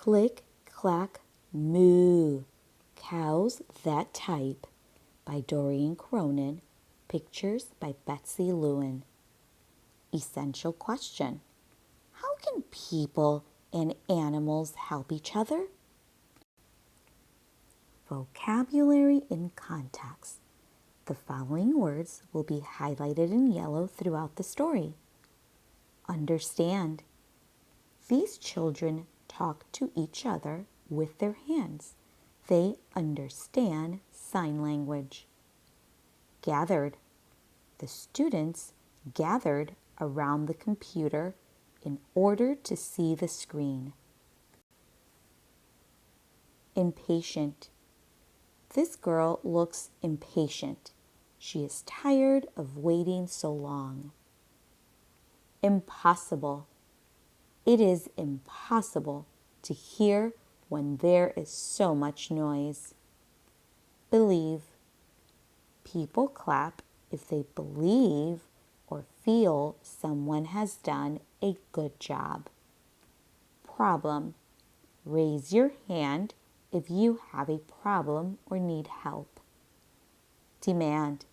Click, Clack, Moo, Cows That Type by Doreen Cronin. Pictures by Betsy Lewin. Essential question: how can people and animals help each other? Vocabulary in context. The following words will be highlighted in yellow throughout the story. Understand. These children talk to each other with their hands. They understand sign language. Gathered. The students gathered around the computer in order to see the screen. Impatient. This girl looks impatient. She is tired of waiting so long. Impossible. It is impossible to hear when there is so much noise. Believe. People clap if they believe or feel someone has done a good job. Problem. Raise your hand if you have a problem or need help. Demand.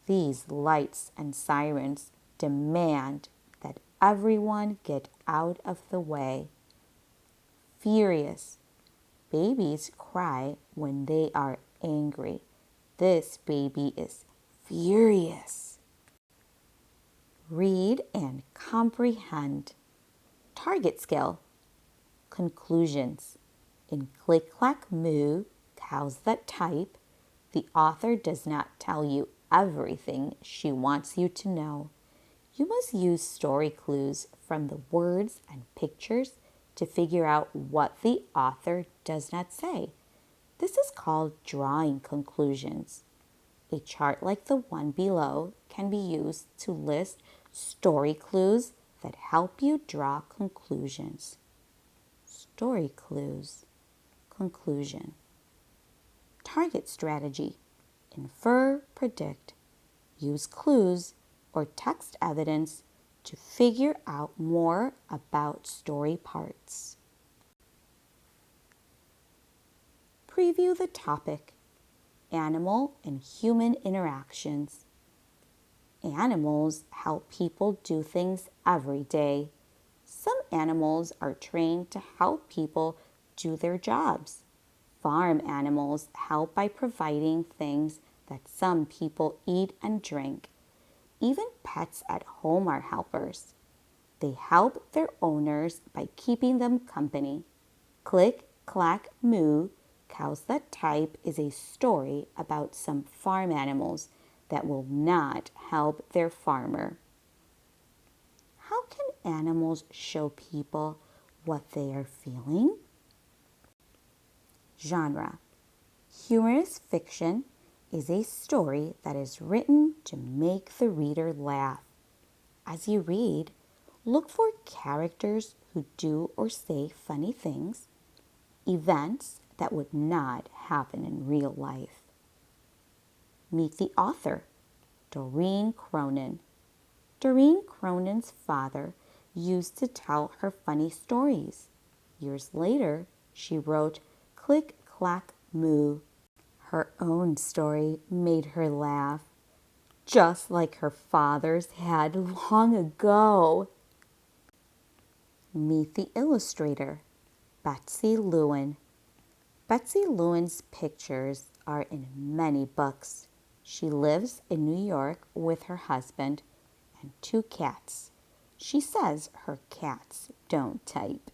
These lights and sirens demand that everyone get out of the way. Furious. Babies cry when they are angry. This baby is furious. Read and comprehend. Target skill. Conclusions. In Click, Clack, Moo, Cows That Type, the author does not tell you everything she wants you to know. You must use story clues from the words and pictures to figure out what the author does not say. This is called drawing conclusions. A chart like the one below can be used to list story clues that help you draw conclusions. Story clues. Conclusion. Target strategy. Infer, predict. Use clues or text evidence to figure out more about story parts. Preview the topic: animal and human interactions. Animals help people do things every day. Some animals are trained to help people do their jobs. Farm animals help by providing things that some people eat and drink. Even pets at home are helpers. They help their owners by keeping them company. Click, Clack, Moo, Cows That Type is a story about some farm animals that will not help their farmer. How can animals show people what they are feeling? Genre. Humorous fiction is a story that is written to make the reader laugh. As you read, look for characters who do or say funny things, events that would not happen in real life. Meet the author, Doreen Cronin. Doreen Cronin's father used to tell her funny stories. Years later, she wrote Click, Clack, Moo. Her own story made her laugh, just like her father's had long ago. Meet the illustrator, Betsy Lewin. Betsy Lewin's pictures are in many books. She lives in New York with her husband and 2 cats. She says her cats don't type.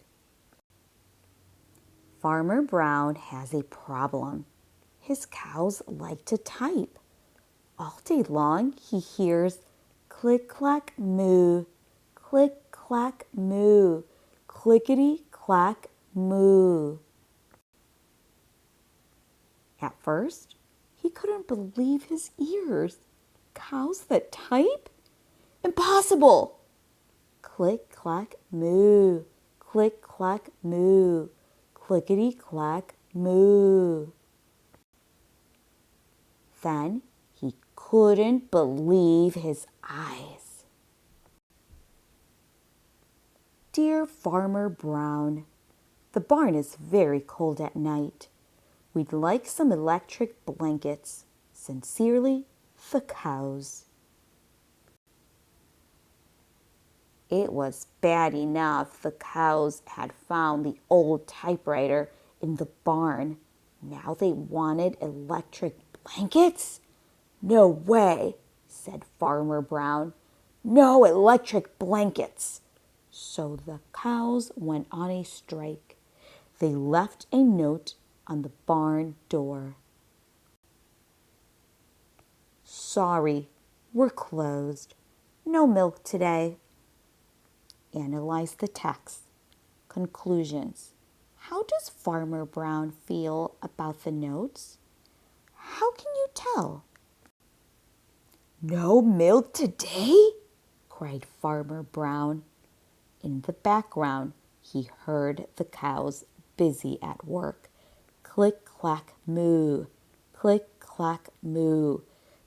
Farmer Brown has a problem. His cows like to type. All day long he hears click, clack, moo, click, clack, moo, clickety, clack, moo. At first, he couldn't believe his ears. Cows that type? Impossible! Click, clack, moo, click, clack, moo, clickety, clack, moo. Then he couldn't believe his eyes. Dear Farmer Brown, The barn is very cold at night. We'd like some electric blankets. Sincerely, the cows. It was bad enough the cows had found the old typewriter in the barn. Now they wanted electric blankets? No way, said Farmer Brown. No electric blankets. So the cows went on a strike. They left a note on the barn door. Sorry, we're closed. No milk today. Analyze the text. Conclusions. How does Farmer Brown feel about the notes? How can you tell? No milk today? Cried Farmer Brown. In the background, he heard the cows busy at work. Click, clack, moo. Click, clack, moo.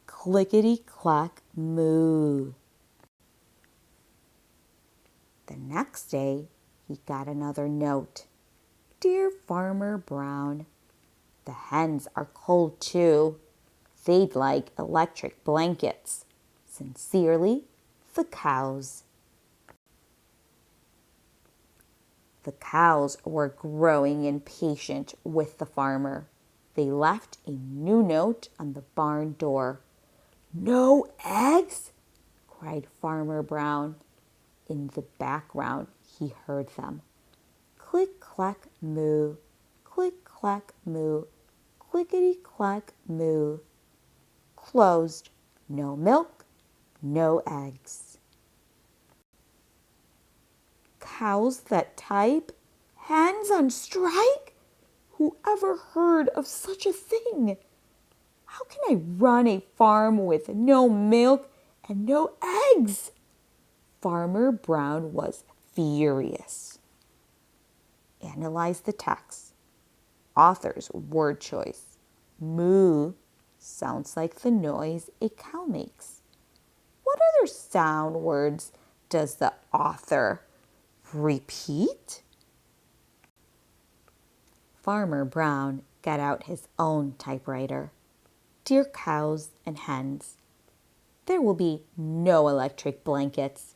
Clickety, clack, moo. The next day, he got another note. Dear Farmer Brown, the hens are cold too. They'd like electric blankets. Sincerely, the cows. The cows were growing impatient with the farmer. They left a new note on the barn door. No eggs? Cried Farmer Brown. In the background, he heard them. Click, clack, moo. Click, clack, moo. Clickety, clack, moo. Closed. No milk, no eggs. Cows that type? Hens on strike? Who ever heard of such a thing? How can I run a farm with no milk and no eggs? Farmer Brown was furious. Analyze the text. Author's word choice. Moo sounds like the noise a cow makes. What other sound words does the author repeat? Farmer Brown got out his own typewriter. Dear cows and hens, there will be no electric blankets.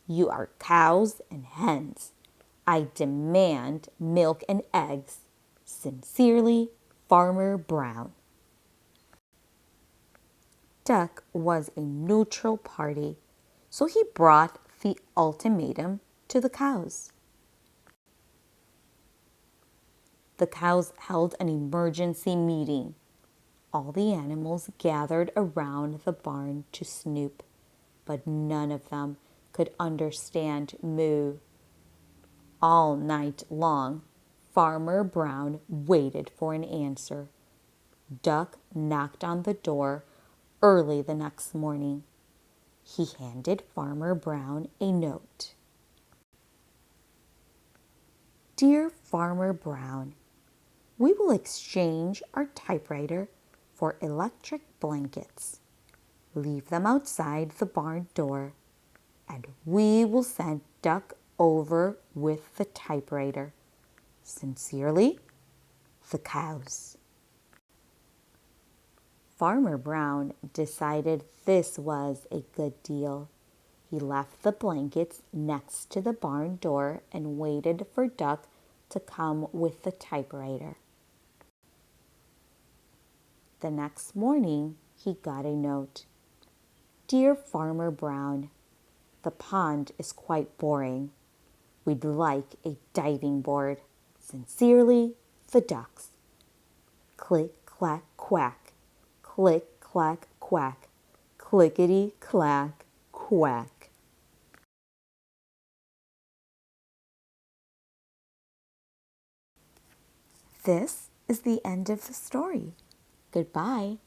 You are cows and hens. I demand milk and eggs. Sincerely, Farmer Brown. Duck was a neutral party, so he brought the ultimatum to the cows. The cows held an emergency meeting. All the animals gathered around the barn to snoop, but none of them could understand moo. All night long, Farmer Brown waited for an answer. Duck knocked on the door early the next morning. He handed Farmer Brown a note. Dear Farmer Brown, we will exchange our typewriter for electric blankets. Leave them outside the barn door, and we will send Duck over with the typewriter. Sincerely, the cows. Farmer Brown decided this was a good deal. He left the blankets next to the barn door and waited for Duck to come with the typewriter. The next morning, he got a note. Dear Farmer Brown, the pond is quite boring. We'd like a diving board. Sincerely, the ducks. Click, clack, quack. Click, clack, quack. Clickety, clack, quack. This is the end of the story. Goodbye.